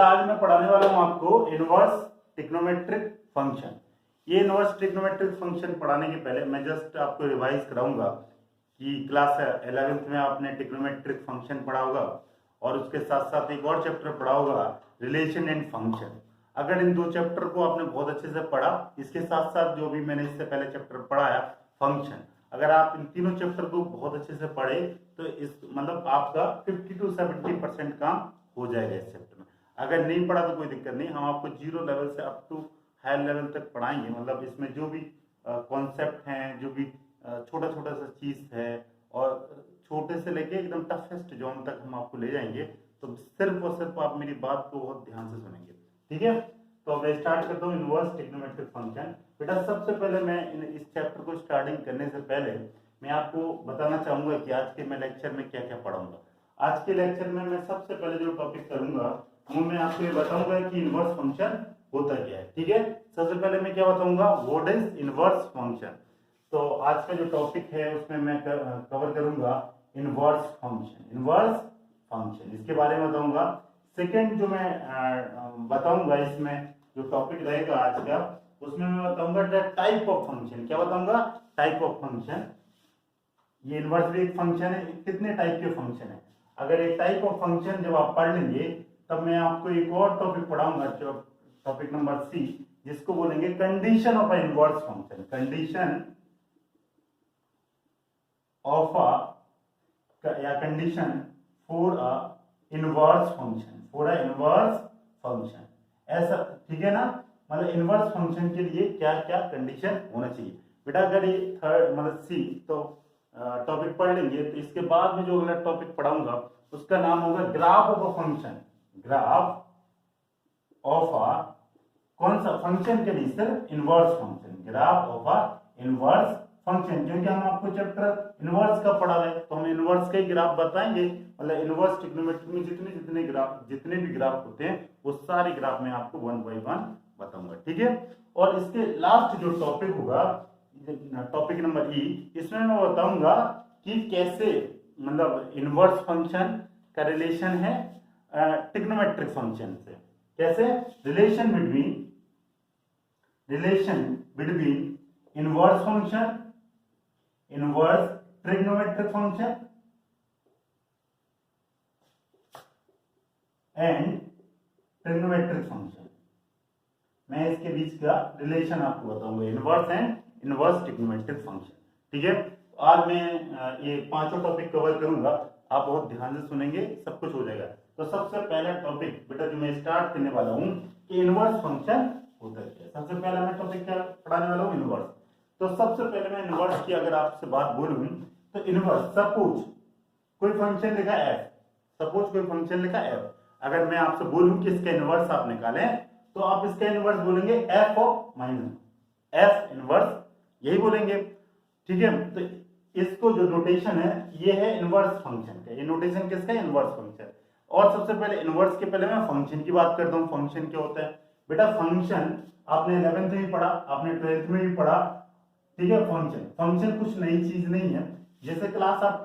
आज मैं पढ़ाने वाला हूं आपको इनवर्स ट्रिग्नोमेट्रिक फंक्शन। ये इनवर्स ट्रिग्नोमेट्रिक फंक्शन पढ़ाने के पहले मैं जस्ट आपको रिवाइज कराऊंगा कि क्लास 11th में आपने ट्रिग्नोमेट्रिक फंक्शन पढ़ा होगा और उसके साथ साथ एक और चैप्टर पढ़ा होगा रिलेशन एंड फंक्शन। अगर इन दो चैप्टर को आपने बहुत अच्छे से पढ़ा, इसके साथ साथ जो भी मैंने इससे पहले चैप्टर पढ़ाया फंक्शन, अगर आप इन तीनों चैप्टर को बहुत अच्छे से पढ़े तो इस मतलब आपका 50 to 70% काम हो जाएगा इस चैप्टर में। अगर नहीं पढ़ा तो कोई दिक्कत नहीं, हम आपको 0 लेवल से अप टू हायर लेवल तक पढ़ाएंगे। मतलब इसमें जो भी कॉन्सेप्ट हैं, जो भी छोटा छोटा सा चीज है और छोटे से लेके एकदम टफेस्ट जोन तक हम आपको ले जाएंगे। तो सिर्फ और सिर्फ आप मेरी बात को बहुत ध्यान से सुनेंगे, ठीक है। तो मैं स्टार्ट करता हूँ इनवर्स ट्रिग्नोमेट्रिक फंक्शन। बेटा सबसे पहले मैं इस चैप्टर को स्टार्टिंग करने से पहले मैं आपको बताना चाहूंगा कि आज के मैं लेक्चर में क्या क्या पढ़ाऊंगा। आज के लेक्चर में मैं सबसे पहले जो टॉपिक करूंगा वो मैं आपको ये बताऊंगा कि इनवर्स फंक्शन होता क्या है, ठीक है। सबसे पहले मैं क्या बताऊंगा, व्हाट इज इनवर्स फंक्शन। तो आज का जो टॉपिक है उसमें मैं कवर करूंगा इनवर्स फंक्शन। इनवर्स फंक्शन इसके बारे में बताऊंगा। सेकेंड जो मैं बताऊंगा इसमें जो टॉपिक रहेगा आज का, उसमें मैं बताऊंगा टाइप ऑफ फंक्शन। क्या बताऊंगा, टाइप ऑफ फंक्शन। ये इनवर्स भी एक फंक्शन है, कितने टाइप के फंक्शन है। अगर एक टाइप ऑफ फंक्शन जब आप पढ़ लेंगे तब मैं आपको एक और टॉपिक पढ़ाऊंगा, टॉपिक नंबर सी, जिसको बोलेंगे condition of a inverse function. Condition of a या condition for a inverse function, for a inverse function, ऐसा, ठीक है ना। मतलब इनवर्स फंक्शन के लिए क्या क्या कंडीशन होना चाहिए। बेटा अगर ये थर्ड मतलब सी तो टॉपिक पढ़ लेंगे तो इसके बाद में जो अगला टॉपिक पढ़ाऊंगा उसका नाम होगा graph of a function. Graph of a कौन सा फंक्शन के लिए, सिर्फ inverse function. Graph of a inverse function, क्योंकि हम आपको चैप्टर इनवर्स का पढ़ा रहे हैं तो हम इनवर्स के ग्राफ बताएंगे। मतलब इनवर्स ट्रिग्नोमेट्री में जितने भी ग्राफ होते हैं वो सारे ग्राफ में आपको 1 by 1 बताऊंगा, ठीक है। और इसके लास्ट जो टॉपिक होगा, टॉपिक नंबर ई, इसमें मैं बताऊंगा कि कैसे मतलब इनवर्स फंक्शन का रिलेशन है ट्रिग्नोमेट्रिक फंक्शन से। कैसे relation between inverse function, inverse trigonometric function and trigonometric function, मैं इसके बीच का रिलेशन आपको बताऊंगा, inverse and inverse trigonometric function, ठीक है। आज मैं ये पांचों टॉपिक कवर करूंगा, आप बहुत ध्यान से सुनेंगे, सब कुछ हो जाएगा। तो सबसे पहला टॉपिक बेटा जो मैं स्टार्ट करने वाला हूं कि इनवर्स फंक्शन होता है। सबसे पहला मैं टॉपिक क्या पढ़ाने वाला हूं, इनवर्स। तो सबसे पहले मैं इनवर्स की अगर आपसे बात बोलूं तो इनवर्स, सपोज कोई फंक्शन लिखा एफ, सपोज कोई फंक्शन लिखा एफ, अगर मैं आपसे बोलूं कि इसका इनवर्स आप निकालें तो आप इसका इनवर्स बोलेंगे F of minus F inverse, यही बोलेंगे, ठीक है। तो इसको जो नोटेशन है ये है इनवर्स फंक्शन का। ये नोटेशन किसका, इनवर्स फंक्शन। और सबसे पहले इनवर्स के पहले मैं फंक्शन की बात करता हूं। फंक्शन क्या होता है बेटा, फंक्शन आपने 11th में भी पढ़ा, आपने 12th में भी पढ़ा, ठीक है। फंक्शन कुछ नई चीज नहीं है। जैसे क्लास आप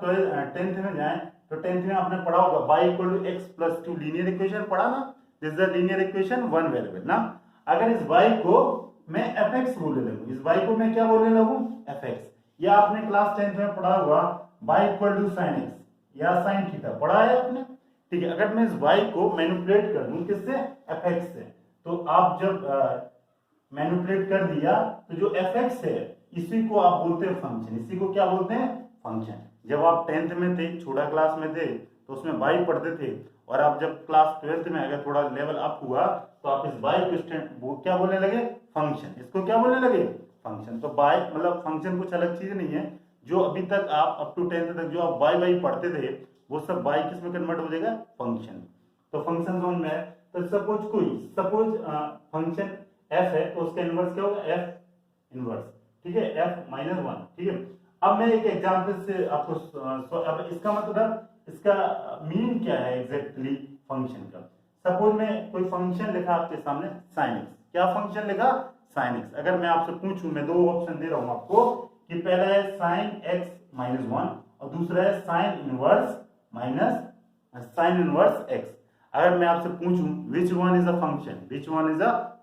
10th में जाएं तो 10th में आपने पढ़ा होगा y equal to x plus 2 linear equation पढ़ा ना, this is the linear equation one variable ना। अगर इस y को मैं fx बोलने लगूं, इस y को मैं क्या बोलने लगूं, fx, या आपने क्लास 10th में पढ़ा हुआ y equal to sin x या sin थीटा पढ़ा है आपने, ठीक है। अगर मैं इस y को मैनिपुलेट कर दूं किससे, fx से, तो आप जब मैनिपुलेट कर दिया तो जो fx है इसी को आप बोलते हैं फंक्शन। इसी को क्या बोलते हैं, फंक्शन। जब आप 10th में थे, छोटा क्लास में थे तो उसमें y पढ़ते थे, और आप जब क्लास 12th में अगर थोड़ा लेवल अप हुआ तो आप इस y को क्या बोलने लगे, फंक्शन। इसको क्या बोलने लगे, फंक्शन। तो y मतलब फंक्शन कुछ अलग चीज नहीं है। जो अभी तक आप अप टू 10th तक जो आप y पढ़ते थे वो सब y किस में कन्वर्ट हो जाएगा, फंक्शन। तो फंक्शन जोन में तो सपोज फंक्शन f है तो उसका इनवर्स क्या होगा, f इनवर्स, ठीक है, f माइनस 1, ठीक है। अब मैं एक एग्जांपल से आपको अब इसका मतलब इसका मीनिंग क्या है एग्जैक्टली फंक्शन का। सपोज मैं कोई फंक्शन लिखा आपके सामने sin x, क्या फंक्शन लिखा, sin x। अगर मैं आपसे पूछूं, मैं दो ऑप्शन दे रहा हूं आपको कि पहला है sin x माइनस 1 और दूसरा है sin इनवर्स x। अगर मैं आपसे पूछूं which one is a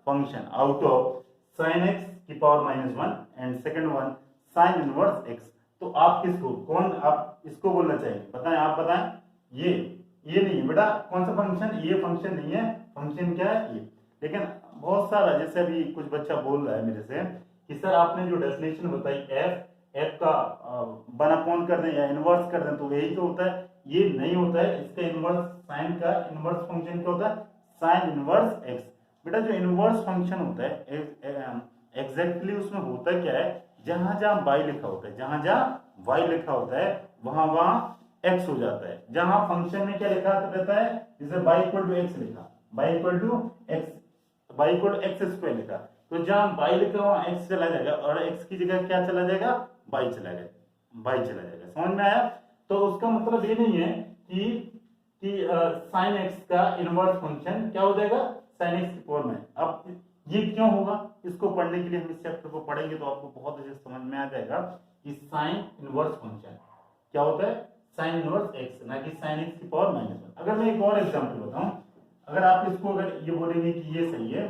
function out of sine x की power -1 and second one sine inverse x, तो आप आप इसको बोलना चाहिए, बताएं, आप बताएं। ये नहीं है बेटा, कौन सा फंक्शन, ये फंक्शन नहीं है, फंक्शन क्या है ये। लेकिन बहुत सारा, जैसे अभी कुछ बच्चा बोल रहा है मेरे से कि सर आपने जो डेफिनेशन बताई एफ का 1/, कर दें या इनवर्स कर दें तो यही तो होता है, ये नहीं होता है। इसका इनवर्स, साइन का इनवर्स फंक्शन क्या होता है, साइन इनवर्स एक्स। बेटा जो इनवर्स फंक्शन होता है एग्जैक्टली उसमें होता क्या है, जहां जहां वाई लिखा होता है, जहां जहां वाई लिखा होता है वहां वहां एक्स हो जाता है। जहां फंक्शन में क्या लिखा रहता है, जैसे y इक्वल टू एक्स लिखा, y equal to x square लिखा, तो जहां y लिखा वहां x चला जाएगा और x की जगह क्या चला जाएगा, y चला जाएगा। समझ में आया। तो उसका मतलब ये नहीं है कि साइन एक्स का इनवर्स फंक्शन क्या हो जाएगा, साइन एक्स की पावर में। अब ये क्यों होगा, इसको पढ़ने के लिए हम इस चैप्टर को पढ़ेंगे तो आपको बहुत अच्छे से समझ में आ जाएगा कि साइन इनवर्स फंक्शन क्या होता है, साइन इनवर्स एक्स, ना कि साइन एक्स की पावर -1। अगर मैं एक और एग्जांपल बताऊं, अगर आप इसको अगर ये बोलेंगे कि ये सही है,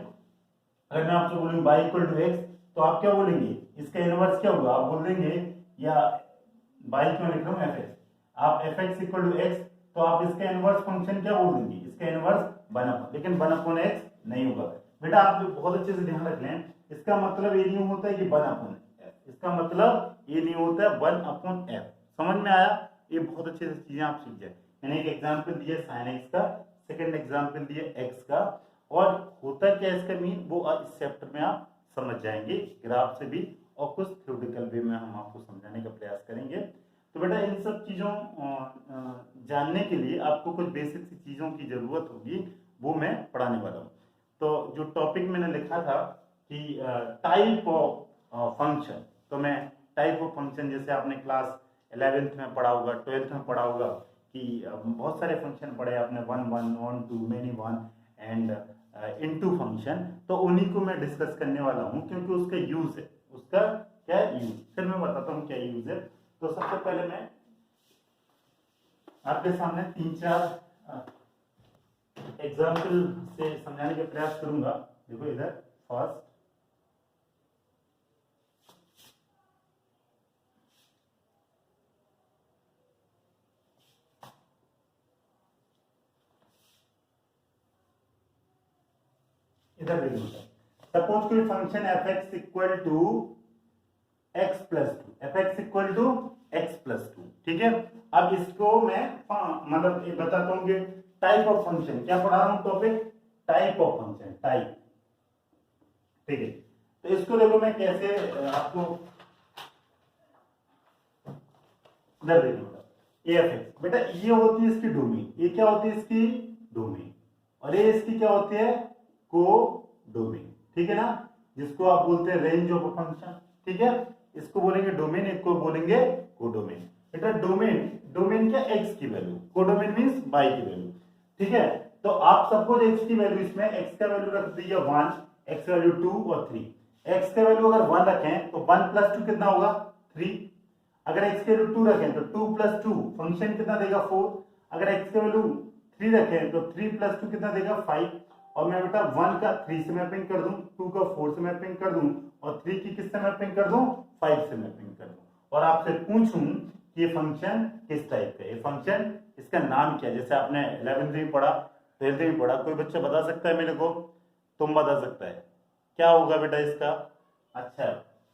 अगर मैं आपसे बोलूंगा y इक्वल टू एक्स, तो आप क्या बोलेंगे, इसका इनवर्स क्या होगा, आप बोल देंगे, या y क्यों लिख रहा हूं fx, आप fx इक्वल टू एक्स, तो आप इसका इनवर्स फंक्शन क्या बोल देंगे, इसका इनवर्स 1/, लेकिन 1/x नहीं होगा। बेटा आप बहुत अच्छे से ध्यान रख लें, इसका मतलब ये नहीं होता है कि 1/f, इसका मतलब ये नहीं होता है 1/f। समझ में आया, ये बहुत अच्छे से चीजें आप सीख जाए। मैंने एक एग्जांपल दिया साइन एक्स का, सेकंड एग्जांपल दिया एक्स का, और होता क्या है इसका मीन वो इस चैप्टर में आप समझ जाएंगे ग्राफ से भी, और कुछ थ्योरेटिकल वे में हम आपको समझाने का प्रयास करेंगे। तो बेटा इन सब चीजों जानने के लिए आपको कुछ बेसिक सी चीजों की जरूरत होगी, वो मैं पढ़ाने वाला हूँ। तो जो टॉपिक मैंने लिखा था कि टाइप ऑफ फंक्शन, तो मैं टाइप ऑफ फंक्शन, जैसे आपने क्लास 11th में पढ़ा होगा, 12th में पढ़ा होगा कि बहुत सारे फंक्शन पढ़े आपने, 1 1 1 2 मेनी 1 एंड इनटू फंक्शन, तो उन्हीं को मैं डिस्कस करने वाला हूँ, क्योंकि उसका यूज है, उसका क्या यूज, फिर मैं बताता हूँ क्या यूज है। तो सबसे पहले मैं आपके सामने 3-4 एग्जाम्पल से समझाने का प्रयास करूंगा। देखो इधर फर्स्ट, इधर देखो, सपोज कोई function f x equal to x plus two, ठीक है। अब इसको मैं मतलब बताता हूँ कि टाइप ऑफ फंक्शन, क्या पढ़ा रहा हूँ topic, type of function, type, ठीक है। तो इसको देखो मैं कैसे आपको इधर देखो, एफ एक्स, बेटा ये होती है इसकी डोमेन, ये क्या होती है इसकी डोमेन, और ये इसकी क्या होती है को डोमेन, ठीक है ना, जिसको आप बोलते हैं रेंज ऑफ अ फंक्शन, ठीक है। इसको बोलेंगे डोमेन, एक को बोलेंगे कोडोमेन। बेटा डोमेन क्या, एक्स की वैल्यू, कोडोमेन मींस वाई की वैल्यू, ठीक है। तो आप सपोज एक्स की वैल्यू, इसमें एक्स का वैल्यू रख दीजिए 1, एक्स वैल्यू 2 और 3। एक्स का वैल्यू अगर 1 रखें तो 1 + 2 कितना होगा 3। अगर एक्स की वैल्यू 2 रखें तो 2 + 2 फंक्शन कितना देगा 4। अगर एक्स की वैल्यू 3 रखें तो 3 + 2 कितना देगा 5। और मैं बेटा 1 का 3 से मैपिंग कर दूं, 2 का 4 से मैपिंग कर दूं, और 3 की किससे मैपिंग कर दूं, 5 से मैपिंग कर दूं, और आपसे पूछूं कि ये फंक्शन किस टाइप का है, ये फंक्शन इसका नाम क्या है। जैसे आपने 11th में पढ़ा, 12th में पढ़ा, कोई बच्चा बता सकता है मेरे को, तुम बता सकता है क्या होगा बेटा इसका। अच्छा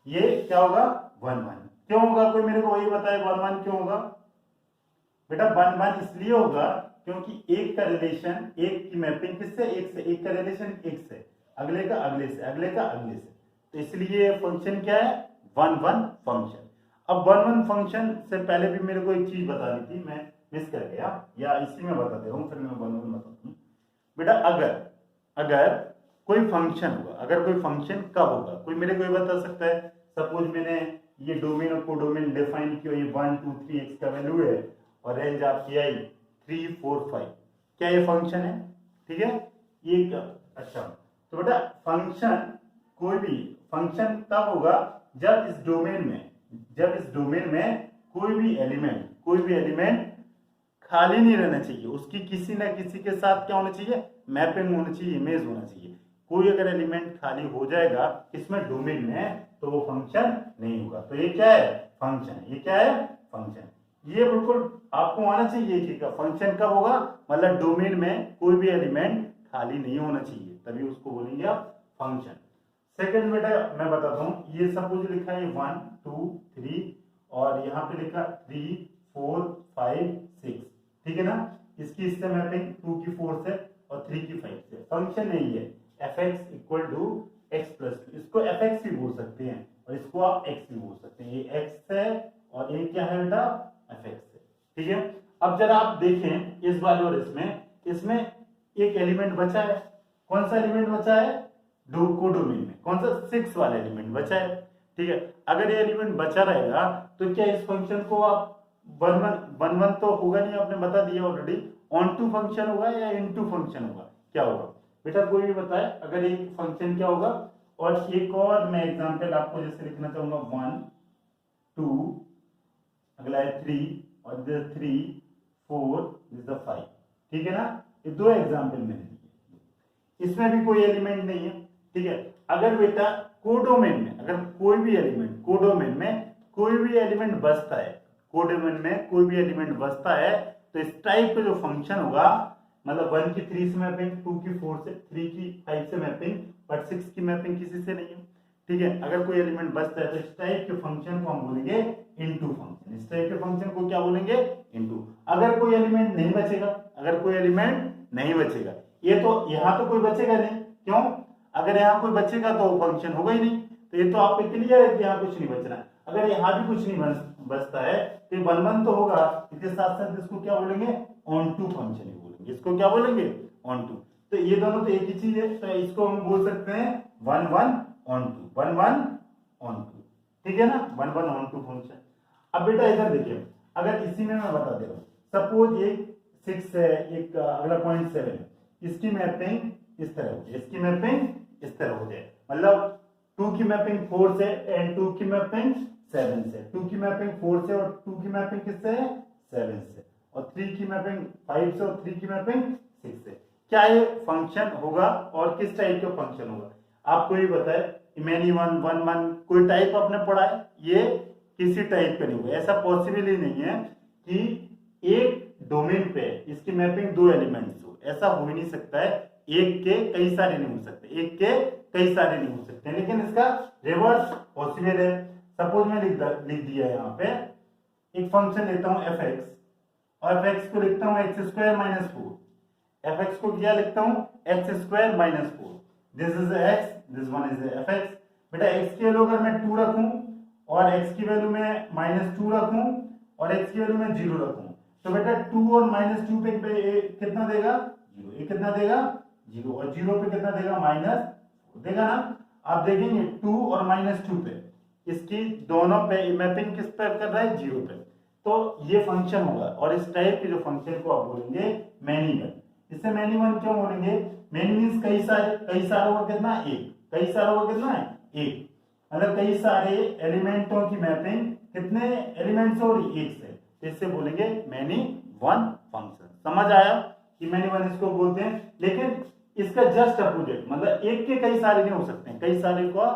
ये क्या होगा 1 1, क्यों होगा, कोई मेरे को वही बताए 1 1 क्यों होगा। बेटा 1 1 इसलिए होगा क्योंकि एक का रिलेशन, एक की मैपिंग किससे, एक से, एक का रिलेशन एक से, अगले का अगले से, अगले का अगले से, तो इसलिए फंक्शन क्या है 1 1 फंक्शन। अब 1 1 फंक्शन से पहले भी मेरे को एक चीज बतानी थी, मैं मिस कर गया, या इसी में बता दे रहा हूं, फिर मैं 1 1 बताता हूं। बेटा अगर कोई फंक्शन होगा, अगर कोई फंक्शन कब होगा, कोई मेरे को बता सकता है। सपोज मैंने ये डोमेन और कोडोमेन डिफाइन किया, ये 1 2 3 एक्स का वैल्यू है और रेंज आपकी आई 3 4 5, क्या ये फंक्शन है, ठीक है ये क्या। अच्छा तो बेटा फंक्शन, कोई भी फंक्शन तब होगा जब इस डोमेन में कोई भी एलिमेंट खाली नहीं रहना चाहिए, उसकी किसी ना किसी के साथ क्या होना चाहिए, मैपिंग होना चाहिए, इमेज होना चाहिए। कोई अगर एलिमेंट खाली हो जाएगा इसमें डोमेन में तो वो फंक्शन नहीं होगा। तो ये क्या है, फंक्शन है। ये क्या है, फंक्शन। ये बिल्कुल आपको आना चाहिए कि फंक्शन कब होगा, मतलब डोमेन में कोई भी एलिमेंट खाली नहीं होना चाहिए, तभी उसको बोलेंगे आप फंक्शन। सेकंड बेटा मैं बताता हूँ, ये सपोज लिखा है 1 2 3 और यहाँ पे लिखा 3 4 5 6, ठीक है ना। इसकी इससे मैपिंग 2 की 4 से और 3 की 5 से। फंक्शन है ये fx equal to x plus, इसको fx भी बोल सकते हैं और इसको आप x भी बोल सकते हैं। ये x है और ये क्या है बेटा, fx है, ठीक है। अब जरा आप देखें इस वाले और इसमें एक एलिमेंट बचा है। कौन सा एलिमेंट बचा है, कोडोमेन में कौन सा, 6 वाला एलिमेंट बचा है, ठीक है। अगर ये एलिमेंट बचा रहेगा तो क्या इस फंक्शन को आप वन वन तो होगा नहीं, आपने बता दिया ऑलरेडी, ऑन टू फंक्शन होगा या इनटू फंक्शन होगा, क्या होगा बेटा, कोई भी बताए। अगर एक फंक्शन क्या होगा, और एक और मैं एग्जांपल आपको जैसे लिखना चाहूंगा 1 2, अगला है 3 और 3 4 5, ठीक है ना। ये दो एग्जांपल मैंने दिए, इसमें भी कोई एलिमेंट नहीं है, ठीक है। अगर बेटा कोडोमेन में अगर कोई भी एलिमेंट, कोडोमेन में कोई भी एलिमेंट बचता है, कोडोमेन में कोई भी एलिमेंट बचता है तो इस टाइप का जो फंक्शन होगा, मतलब 1 की 3 से मैपिंग, 2 की 4 से, 3 की 5 से मैपिंग, बट 6 की मैपिंग किसी से नहीं है, ठीक है। अगर कोई एलिमेंट बचता है तो इस टाइप के फंक्शन को हम बोलेंगे इनटू फंक्शन। इस टाइप के फंक्शन को क्या बोलेंगे, इनटू। अगर कोई एलिमेंट नहीं बचेगा, अगर कोई एलिमेंट नहीं बचेगा, ये तो यहाँ तो कोई बचेगा नहीं, क्यों, अगर यहाँ कोई बचेगा तो फंक्शन होगा ही नहीं। तो ये तो आपको क्लियर है कि यहाँ कुछ नहीं बचना है। अगर यहाँ भी कुछ नहीं बचता है तो वन वन तो होगा, इसके साथ साथ इसको क्या बोलेंगे, ऑन टू फंक्शन ही बोलेंगे। इसको क्या बोलेंगे, ऑन टू। तो ये दोनों तो एक ही चीज है, तो इसको हम बोल सकते हैं 1 1 ऑन टू, 1 1 ऑन टू, ठीक है ना, 1 1 ऑन टू फंक्शन। अब बेटा इधर देखिए, अगर इसी में मैं बता दे रहा हूँ, सपोज एक 6 है, एक अगला 0.7 है, इसकी मैपिंग इस तरह हो जाए, इसकी मैपिंग इस तरह हो जाए, मतलब 2 की मैपिंग 4 से एंड 2 की मैपिंग 7 से, 2 की मैपिंग 4 से और 2 की मैपिंग किससे है, 7 से, और 3 की मैपिंग 5 से और 3 की मैपिंग 6 से। क्या ये फंक्शन होगा और किस टाइप का फंक्शन होगा, आपको ये बताए। मैनी 1 1 1 कोई टाइप आपने पढ़ा है, ये किसी टाइप का नहीं होगा। ऐसा पॉसिबल ही नहीं है कि एक डोमेन पे इसकी मैपिंग 2 एलिमेंट्स हो, ऐसा हो ही नहीं सकता है। एक के कई सारे नहीं हो सकते, एक के कई सारे नहीं हो सकते, लेकिन इसका रिवर्स पॉसिबल है। सपोज मैं लिख दिया यहाँ पे एक फंक्शन लेता हूँ fx, और fx को लिखता हूँ x स्क्वायर माइनस 4। fx को क्या लिखता हूँ, x square minus 4, this is x, this one is fx। बेटा x की वैल्यू अगर मैं 2 रखूं और x की वैल्यू में -2 रखूं और x की वैल्यू में 0 रखूं, तो बेटा 2 और -2 पे कितना देगा, 0। ये कितना देगा, 0, और 0 पे कितना देगा, -4 देगा ना। आप देखेंगे 2 और -2 पे इसकी दोनों पे मैपिंग किस पर कर रहा है, 0 पे। तो ये फंक्शन होगा, और इस टाइप के जो फंक्शन को आप बोलेंगे मैनी वन। इसे मैनी वन क्यों बोलेंगे, मैनी मींस कई सारे होगा कितना, एक, कई सारे होगा कितना है, एक, मतलब कई सारे एलिमेंटों की मैपिंग कितने एलिमेंट से, और एक से, तो इससे बोलेंगे मैनी वन फंक्शन। समझ आया कि मैनी वन इसको बोलते हैं। लेकिन इसका जस्ट अपोजिट, मतलब एक के कई सारे नहीं हो सकते हैं, कई सारे का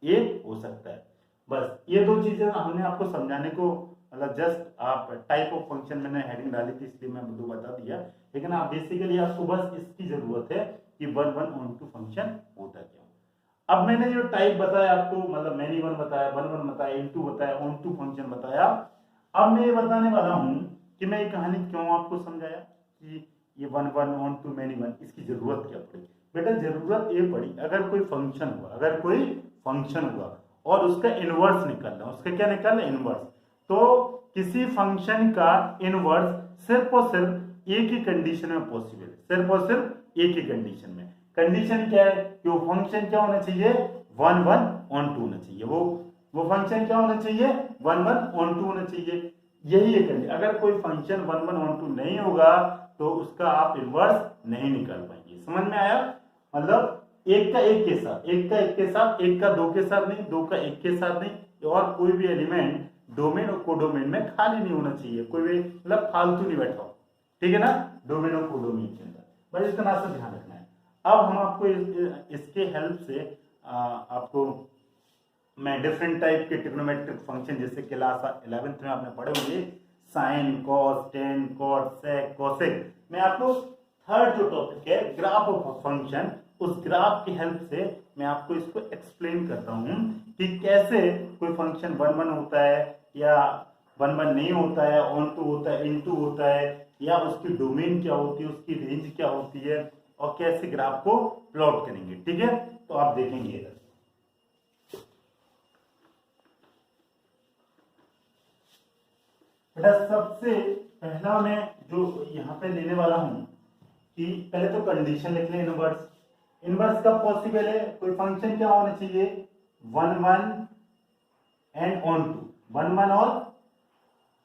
एक हो सकता है। बस ये दो चीजें हमने आपको समझाने को, मतलब जस्ट आप टाइप ऑफ फंक्शन मैंने हेडिंग डाली थी इसलिए मैं दो बता दिया, लेकिन आप बेसिकली आपको बस इसकी जरूरत है कि 1 1 ऑन टू फंक्शन होता क्या। अब मैंने जो टाइप बताया आपको, मतलब मैनी वन बताया, 1 1 बताया, इनटू बताया, ऑन टू फंक्शन बताया। अब मैं ये बताने वाला हूं कि मैं ये कहानी क्यों आपको समझाया कि ये 1 1 ऑन टू मैनी वन, इसकी जरूरत क्या पड़ी। बेटा जरूरत ये पड़ी, अगर कोई फंक्शन हुआ, अगर कोई फंक्शन हुआ और उसका इनवर्स निकालना, उसका क्या निकालना, इनवर्स, तो किसी फंक्शन का इनवर्स सिर्फ और सिर्फ एक ही कंडीशन में पॉसिबल है, सिर्फ और सिर्फ एक ही कंडीशन में। कंडीशन क्या है कि वो फंक्शन क्या होना चाहिए, 1 1 ऑन टू होना चाहिए। वो फंक्शन क्या होना चाहिए, 1 1 ऑन टू होना चाहिए, यही है कंडीशन। अगर कोई फंक्शन 1 1 ऑन टू नहीं होगा तो उसका आप इनवर्स नहीं निकाल पाएंगे। समझ में आया, मतलब एक का एक के साथ, एक का एक के साथ, एक का दो के साथ नहीं, दो का एक के साथ नहीं, और कोई भी एलिमेंट डोमेन और कोडोमेन में खाली नहीं होना चाहिए, कोई भी मतलब फालतू नहीं बैठा हो। ठीक है ना, डोमेन और कोडोमेन के अंदर, बस इतना सा ध्यान रखना है। अब हम आपको इसके हेल्प से आपको मैं डिफरेंट टाइप के ट्रिग्नोमेट्रिक फंक्शन, जैसे क्लास 11th में आपने पढ़े होंगे साइन, कॉस, टेन, कॉट, सेक, कोसेक, मैं आपको थर्ड जो टॉपिक है ग्राफ ऑफ फंक्शन, उस ग्राफ की हेल्प से मैं आपको इसको एक्सप्लेन करता हूं कि कैसे कोई फंक्शन 1 1 होता है या 1 1 नहीं होता है, ऑन टू होता है, इन टू होता है, या उसकी डोमेन क्या होती है, उसकी रेंज क्या होती है, और कैसे ग्राफ को प्लॉट करेंगे। ठीक है, तो आप देखेंगे इधर बेटा, सबसे पहला मैं जो यहाँ पे लेने वाला हूं कि पहले तो कंडीशन लिख लें। इनवर्स, इनवर्स कब पॉसिबल है, कोई फंक्शन क्या होना चाहिए 1 1 एंड ऑन टू, 1 1 और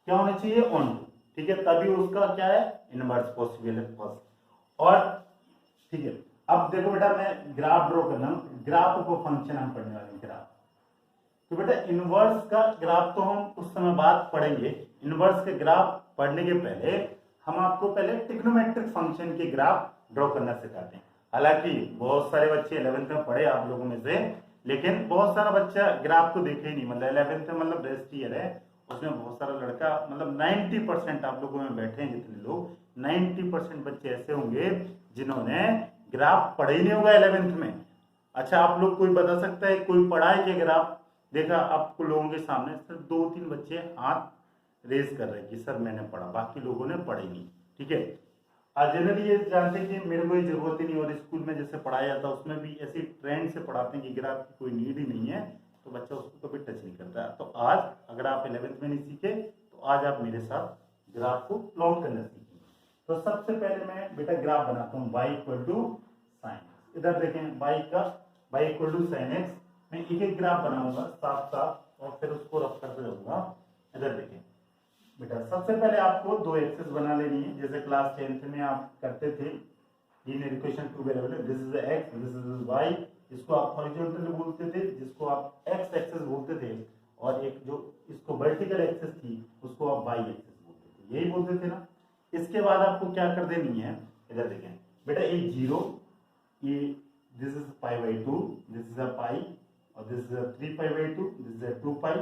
क्या होना चाहिए ऑन टू, ठीक है, तभी उसका क्या है इनवर्स पॉसिबल है फर्स्ट। और ठीक है, अब देखो बेटा मैं ग्राफ ड्रॉ करना हूं, ग्राफ ऑफ फंक्शन हम पढ़ने वाले हैं ग्राफ। तो बेटा इनवर्स का ग्राफ तो हम उस समय बाद पढ़ेंगे, इनवर्स के ग्राफ पढ़ने के पहले हम आपको पहले ट्रिग्नोमेट्रिक फंक्शन के ग्राफ ड्रॉ करना सिखाते हैं। हालांकि बहुत सारे बच्चे 11th में पढ़े आप लोगों में से, लेकिन बहुत सारा बच्चा ग्राफ को देखे ही नहीं, मतलब 11th में मतलब बेस्ट ईयर है, उसमें बहुत सारा लड़का मतलब 90% आप लोगों में बैठे हैं जितने लोग, 90% बच्चे ऐसे होंगे जिन्होंने ग्राफ पढ़े ही नहीं होगा 11th में। अच्छा, आप लोग कोई बता सकता है कोई पढ़ा है कि ग्राफ देखा आपको लोगों के सामने? सिर्फ 2-3 बच्चे हाथ रेज कर रहे हैं कि सर मैंने पढ़ा, बाकी लोगों ने पढ़ी नहीं। ठीक है, आज जनरली ये जानते हैं कि मेरे को ये जरूरत ही नहीं, और स्कूल में जैसे पढ़ाया जाता है उसमें भी ऐसी ट्रेंड से पढ़ाते हैं कि ग्राफ की कोई नीड ही नहीं है, तो बच्चा उसको कभी टच नहीं करता। तो आज अगर आप 11th में नहीं सीखे तो आज आप मेरे साथ ग्राफ को प्लॉट करना सीखेंगे। तो सबसे पहले मैं बेटा ग्राफ बनाता हूँ y इक्वल टू साइन, इधर देखें y equal to sine x, मैं एक एक ग्राफ बनाऊंगा साफ साफ और फिर उसको रफ करते जाऊंगा। इधर देखें बेटा, सबसे पहले आपको दो एक्सेस बना लेनी है, जैसे क्लास 10th में आप करते थे linear equation two variable, this is x this is y, इसको आप हॉरिजॉन्टल बोलते थे, जिसको आप एक्स एक्सेस बोलते थे, और एक जो इसको वर्टिकल एक्सेस थी उसको आप वाई एक्सेस बोलते थे, यही बोलते थे ना। इसके बाद आपको क्या कर देनी है, इधर देखें बेटा, ये 0, ये this is pi by 2, this is a pi, और this is 3 pi by 2, this is 2 pi,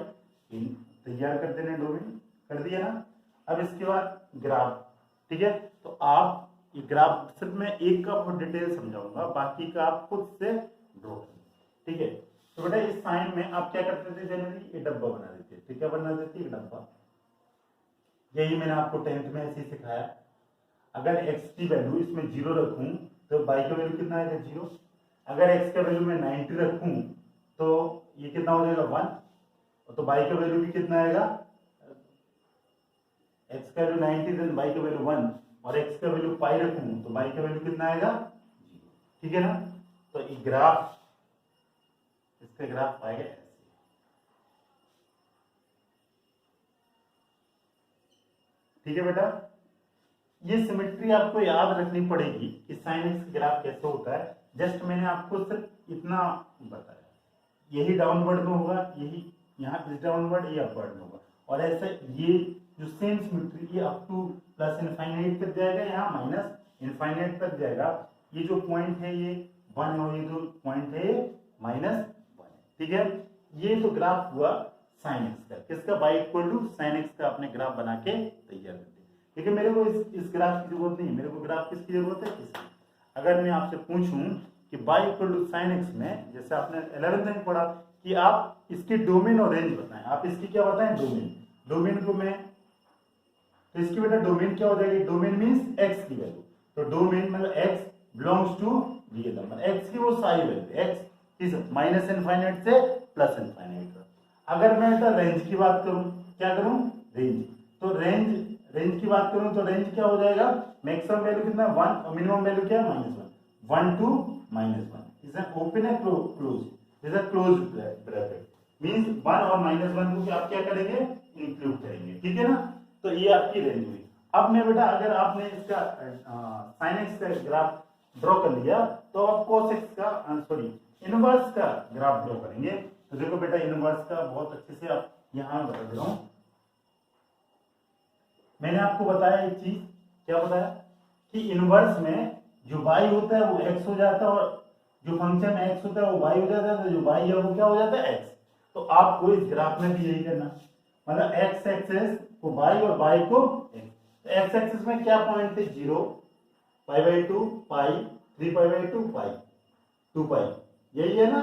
तैयार कर देने डोमेन, कर दिया ना। अब इसके बाद ग्राफ, ठीक है, तो आप ये ग्राफ सिर्फ मैं एक का बहुत डिटेल समझाऊंगा, बाकी का आप खुद से ड्रॉ करें। ठीक है, तो बेटा इस साइन में आप क्या करते थे जनरली, ये डब्बा बना देते थे, क्या बना देते थे डब्बा, यही मैंने आपको 10th में ऐसे ही सिखाया। अगर x की वैल्यू इसमें 0 रखूं तो y का वैल्यू कितना आएगा 0, अगर x का वैल्यू मैं 90 रखूं तो ये कितना हो जाएगा 1, तो y का वैल्यू भी कितना आएगा, x का वैल्यू 90 देन y का वैल्यू 1, और x का वैल्यू पाई रखूं तो y का वैल्यू कितना आएगा 0। ठीक है ना, तो ये ग्राफ, इसका ग्राफ आएगा ऐसे। ठीक है बेटा, ये सिमेट्री आपको याद रखनी पड़ेगी कि साइन एक्स ग्राफ कैसे होता है। जस्ट मैंने आपको सिर्फ इतना बताया, यही डाउनवर्ड में होगा, यही यहाँ इस डाउनवर्ड, ये अपवर्ड में होगा, और ऐसा ये जो सेम सिमेट्री ये अप टू प्लस इनफाइनाइट तक जाएगा, यहाँ माइनस इनफाइनाइट तक जाएगा। ये जो पॉइंट है ये 1 और ये जो पॉइंट है ये -1। ठीक है, ये तो ग्राफ हुआ साइन एक्स का, किसका, y equal to sine x का आपने ग्राफ बना के तैयार कर दिया। लेकिन मेरे को इस ग्राफ की जरूरत नहीं है, मेरे को ग्राफ किसकी जरूरत है, इसकी। अगर मैं आपसे पूछूं कि y equal to sine x में, जैसे आपने 11th में पढ़ा कि आप इसकी डोमेन और रेंज बताएं, आप इसकी क्या बताएं, डोमेन, डोमेन को मैं, तो इसकी बेटा डोमेन क्या हो जाएगी, डोमेन मींस x की वैल्यू, तो डोमेन मतलब x belongs to real number, x की वो सारी वैल्यू, x किस माइनस इनफाइनाइट से प्लस इनफाइनाइट। अगर मैं बेटा रेंज की बात करूं, क्या करूं, रेंज, तो रेंज की बात करूं तो रेंज क्या हो जाएगा, मैक्सिमम वैल्यू कितना 1 और मिनिमम वैल्यू क्या है -1, 1 टू -1 इज एन ओपन है close, is a close bracket, means 1 और -1 को आप क्या करेंगे, इंक्लूड करेंगे। ठीक है ना, तो ये आपकी रेंज हुई। अब मैं बेटा अगर आपने इसका साइन एक्स का ग्राफ ड्रॉ कर लिया तो आप cos x का सॉरी इनवर्स का ग्राफ ड्रॉ करेंगे। तो देखो बेटा इनवर्स का बहुत अच्छे से आप यहां बता दे रहा हूं, मैंने आपको बताया एक चीज क्या बताया कि इनवर्स में जो y होता है वो x हो जाता है और जो फंक्शन x होता है वो y हो जाता है, तो जो y है वो क्या हो जाता है x। तो आपको इस ग्राफ में भी यही करना, मतलब x एक्सिस को y और y को x। तो x एक्सिस में क्या पॉइंट थे, 0, π/2, पाई, 3π/2, पाई, 2 पाई, यही है ना,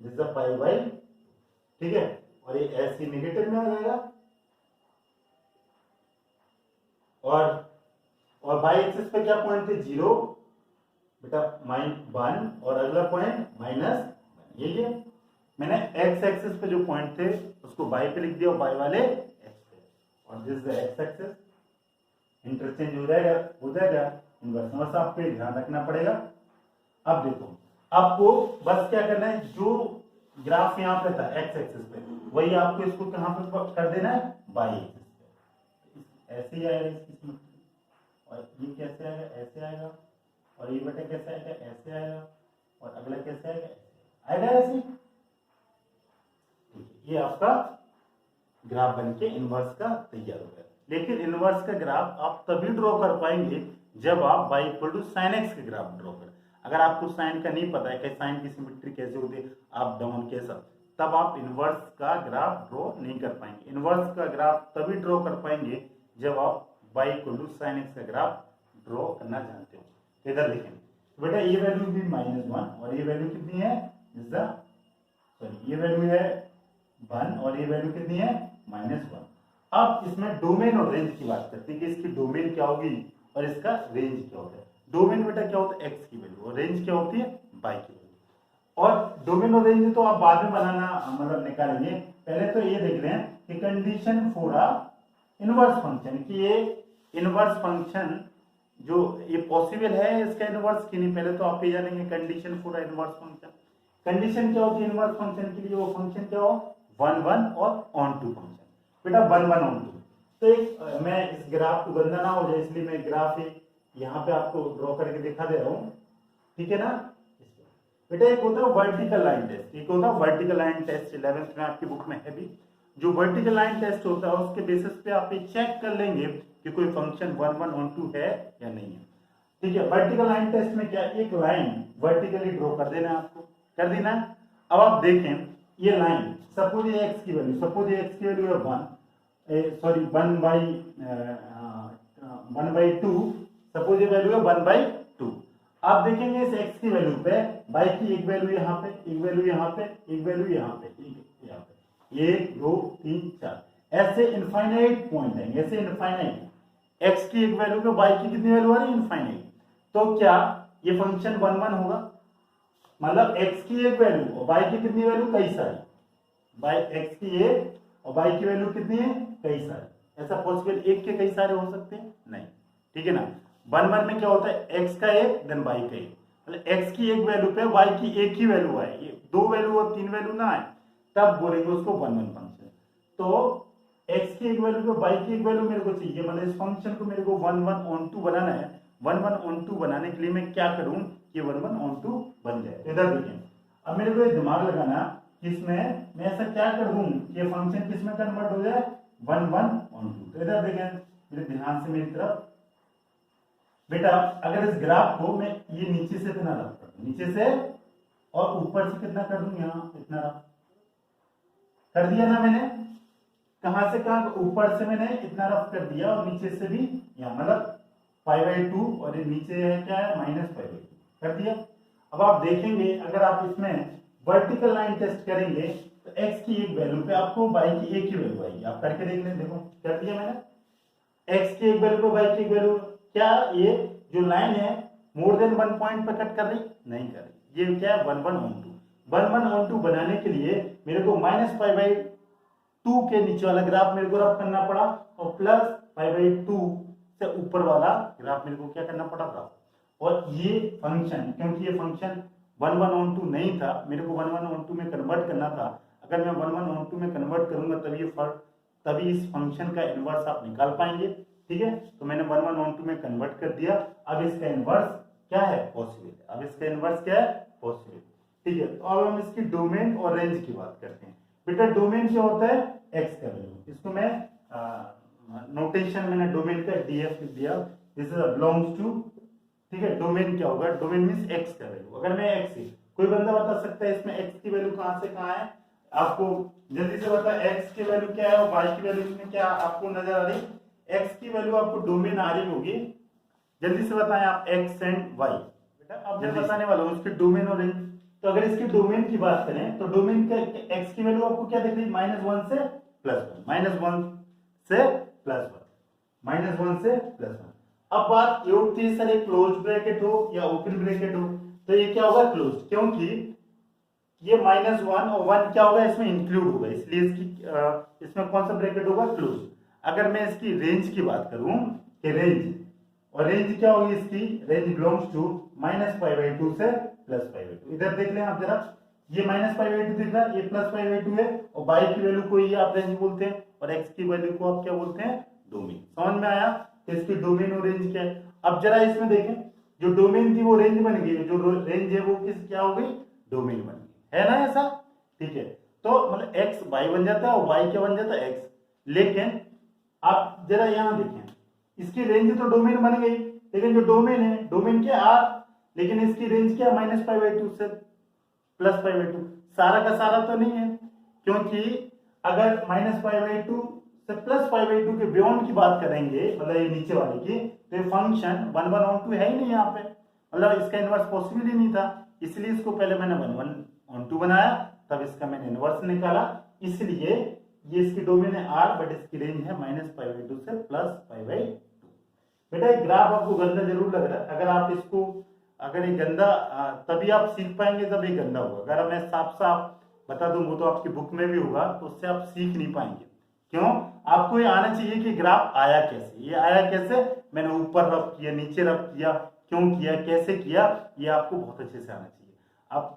दिस इज पाई बाई, ठीक है। और ये ऐसे नेगेटिव में आ जाएगा और बाई एक्सिस पे क्या पॉइंट थे, 0 बेटा, -1 और अगला पॉइंट -1, यही है। मैंने एक्स एक्सिस पे जो पॉइंट थे उसको बाई पे लिख दिया और बाई वाले एक्स पे, और this is x axis, interchange हो जाएगा इनवर्स। बस आपको ये ध्यान रखना पड़ेगा। अब देखो, आपको बस क्या करना है, जो ग्राफ यहाँ पे था एक्स एक्सिस पे, वही आपको इसको कहां पे कर देना है, बाई एक्सिस पे। ऐसे ही आएगा इसकी सिमेट्री, और ये कैसे आएगा, ऐसे आएगा, और ये बेटा कैसे आएगा, ऐसे आएगा, और अगला कैसे आएगा, आएगा ऐसे। ये आपका ग्राफ बनके इनवर्स का तैयार हो गया। लेकिन इनवर्स का ग्राफ आप तभी ड्रॉ कर पाएंगे जब आप y = sin x का ग्राफ ड्रॉ करें। अगर आपको साइन का नहीं पता है कि साइन की सिमेट्री कैसे होती है, अप डाउन कैसा, तब आप इनवर्स का ग्राफ ड्रॉ नहीं कर पाएंगे। इनवर्स का ग्राफ तभी ड्रॉ कर पाएंगे जब आप y = sin x का ग्राफ ड्रॉ करना जानते हो। इधर देखें बेटा, ये वैल्यू भी -1 और ये वैल्यू कितनी है, ये वैल्यू है 1 और ये वैल्यू कितनी है, -1। अब इसमें डोमेन और रेंज की बात करते हैं कि इसकी डोमेन क्या होगी और इसका रेंज क्या होता है। डोमेन बेटा क्या होता है, x की वैल्यू, और रेंज क्या होती है, y की वैल्यू। और डोमेन और रेंज तो आप बाद में बनाना, मतलब निकालेंगे। पहले तो ये देख रहे हैं कि condition for a inverse function, कि ये इनवर्स फंक्शन जो ये पॉसिबल है इसका इनवर्स की नहीं। पहले तो आप ये जानेंगे condition for a inverse function. Condition क्या होती है इनवर्स फंक्शन के लिए, वो फंक्शन क्या हो, 1 1 और ऑन टू फंक्शन। बेटा 1 1 ऑन टू, तो एक मैं इस ग्राफ को गंदा ना हो जाए इसलिए मैं ग्राफ यहाँ पे आपको ड्रॉ करके दिखा दे रहा हूँ, ठीक है ना। बेटा एक होता है वर्टिकल लाइन टेस्ट, एक होता है वर्टिकल लाइन टेस्ट, 11th में आपकी बुक में है भी। जो वर्टिकल लाइन टेस्ट होता है उसके बेसिस पे आप ये चेक कर लेंगे कि कोई फंक्शन 1 1 ऑन टू है या नहीं है, ठीक है। वर्टिकल लाइन टेस्ट में क्या, एक लाइन वर्टिकली ड्रॉ कर देना है आपको, कर देना है। अब आप देखें ये लाइन, सपोज ये x की वैल्यू, सपोज ये x की वैल्यू है 1/2, सपोज ये वैल्यू है 1/2। आप देखेंगे इस x की वैल्यू पे y की एक वैल्यू यहाँ पे, एक वैल्यू यहाँ पे, एक वैल्यू यहाँ पे, यहाँ पे 1 2 3 4, ऐसे इनफाइनाइट पॉइंट है, ऐसे इनफाइनाइट। x की एक वैल्यू पे y की कितनी वैल्यू आ रही है, इनफाइनाइट। तो क्या ये फंक्शन 1 1 होगा, मतलब x की एक वैल्यू और y की कितनी वैल्यू, कई सारी, x की एक और y की वैल्यू कितनी है, कई सारी। ऐसा पॉसिबल एक के कई सारे हो सकते हैं, नहीं, ठीक है ना। 1 1 में क्या होता है, x का एक देन y का एक, मतलब x की एक वैल्यू पे y की एक ही वैल्यू आए, ये 2 वैल्यू और 3 वैल्यू ना आए, तब बोलेंगे उसको 1 1 फंक्शन। तो x की एक वैल्यू पे y की एक वैल्यू मेरे को चाहिए, मतलब इस फंक्शन को मेरे को 1 1 ऑन टू बनाना है। 1 1 ऑन टू बनाने के लिए मैं क्या करूं कि 1 1 ऑन टू बन जाए। इधर देखें, अब मेरे को ये दिमाग लगाना इसमें मैं ऐसा क्या कर दूं कि ये फंक्शन किस में कन्वर्ट हो जाए, 1 1 ऑन टू। तो इधर देखें मेरे ध्यान से मेरी तरफ, बेटा अगर इस ग्राफ को मैं ये नीचे से इतना रफ कर दूं, नीचे से, और ऊपर से कितना कर दूं, यहाँ इतना रफ कर दिया ना मैंने, कहां से कहां, ऊपर से मैंने इतना रफ कर दिया और नीचे से भी यहाँ, मतलब π/2 और ये नीचे है क्या है, -π/2 कर दिया। अब आप देखेंगे अगर आप इसमें वर्टिकल लाइन टेस्ट करेंगे तो x की एक वैल्यू पे आपको y की एक ही वैल्यू आएगी। आप करके देख लें, देखो कर दिया मैंने, x की एक वैल्यू पे y की एक वैल्यू। क्या ये जो लाइन है मोर देन 1 पॉइंट पे कट कर रही, नहीं कर रही, ये क्या है 1 1 ऑन टू। 1 1 ऑन टू बनाने के लिए मेरे को -π/2 के नीचे वाला ग्राफ मेरे को रफ करना पड़ा और +π/2 से ऊपर वाला ग्राफ मेरे को क्या करना पड़ा था। और ये फंक्शन, क्योंकि ये फंक्शन 1 1 ऑन टू नहीं था, मेरे को 1 1 ऑन टू में कन्वर्ट करना था। अगर मैं 1 1 ऑन टू में कन्वर्ट करूंगा तभी इस फंक्शन का इनवर्स आप निकाल पाएंगे, ठीक है। तो मैंने 1 1 ऑन टू में कन्वर्ट कर दिया। अब इसका इनवर्स क्या है, पॉसिबल। अब इसका इनवर्स क्या है, पॉसिबल, ठीक है। तो अब हम इसकी डोमेन और रेंज की बात करते हैं। बेटा डोमेन क्या होता है, एक्स का वैल्यू, इसको मैं नोटेशन मैंने डोमेन का डीएफ लिख दिया, दिस इज बिलोंग्स टू, ठीक है। डोमेन क्या होगा, डोमेन मींस एक्स का वैल्यू। अगर मैं एक्स, कोई बंदा बता सकता है इसमें एक्स की वैल्यू कहां से कहां है, आपको जल्दी से बता, एक्स की वैल्यू क्या है और वाई की वैल्यू इसमें क्या आपको नजर आ रही, एक्स की वैल्यू आपको डोमेन आ रही होगी, जल्दी से बताएं आप, एक्स एंड वाई। बेटा अब मैं बताने वाला हूं उसकी डोमेन और रेंज। तो अगर इसकी डोमेन की बात करें तो डोमेन के एक्स की वैल्यू आपको क्या दिख रही है, -1 से +1, -1 से +1, -1 से +1। अब बात ये उठती है सर, एक क्लोज ब्रैकेट हो या ओपन ब्रैकेट हो, तो ये क्या होगा, क्लोज, क्योंकि ये -1 और 1 क्या होगा, इसमें इंक्लूड होगा, इसलिए इसकी इसमें कौन सा ब्रैकेट होगा, क्लोज। अगर मैं इसकी रेंज की बात करूं कि रेंज, और रेंज क्या होगी इसकी, रेंज बिलोंग्स टू -π/2 से +π/2। इधर देख लें आप जरा, ये -π/2 दिख रहा है, ये +π/2 है, और y की वैल्यू को ये आप रेंज बोलते हैं, और x की वैल्यू को आप क्या बोलते हैं, डोमेन। समझ में आया कि इसकी डोमेन और रेंज क्या है। अब जरा इसमें देखें, जो डोमेन थी वो रेंज बन गई, जो रेंज है वो किस क्या हो गई, डोमेन बन गई, है ना ऐसा, ठीक है। तो मतलब x y बन जाता है और y क्या बन जाता है, x। लेकिन आप जरा यहां देखें, इसकी रेंज तो डोमेन बन गई, लेकिन जो डोमेन है, डोमेन क्या r, लेकिन इसकी रेंज क्या, -π/2 से +π/2। सारा का सारा तो नहीं है, क्योंकि अगर -π/2 से +π/2 के बियॉन्ड की बात करेंगे, मतलब ये नीचे वाले की, तो ये फंक्शन 1/2 है ही नहीं यहाँ पे, मतलब इसका इनवर्स पॉसिबल ही नहीं था, इसलिए इसको पहले मैंने 1/2 बनाया, तब इसका मैंने इनवर्स निकाला, इसलिए ये इसकी डोमेन है r, बट इसकी रेंज है -π/2 से +π/2। बेटा एक ग्राफ आपको गंदा जरूर लग रहा है, अगर आप इसको, अगर ये गंदा, तभी आप सीख पाएंगे, तब ये गंदा होगा। अगर मैं साफ साफ बता दूं, वो तो आपकी बुक में भी होगा, तो उससे आप सीख नहीं पाएंगे। क्यों, आपको ये आना चाहिए कि ग्राफ आया कैसे, ये आया कैसे, मैंने ऊपर रब किया, नीचे रब किया, क्यों किया, कैसे किया, ये आपको बहुत अच्छे से आना चाहिए। आप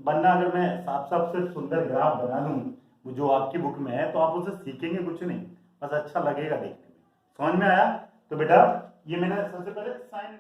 वरना अगर मैं साफ साफ सिर्फ सुंदर ग्राफ बना दूं जो आपकी बुक में है, तो आप उसे सीखेंगे कुछ नहीं, बस अच्छा लगेगा देखने में। समझ में आया। तो बेटा ये मैंने सबसे पहले साइन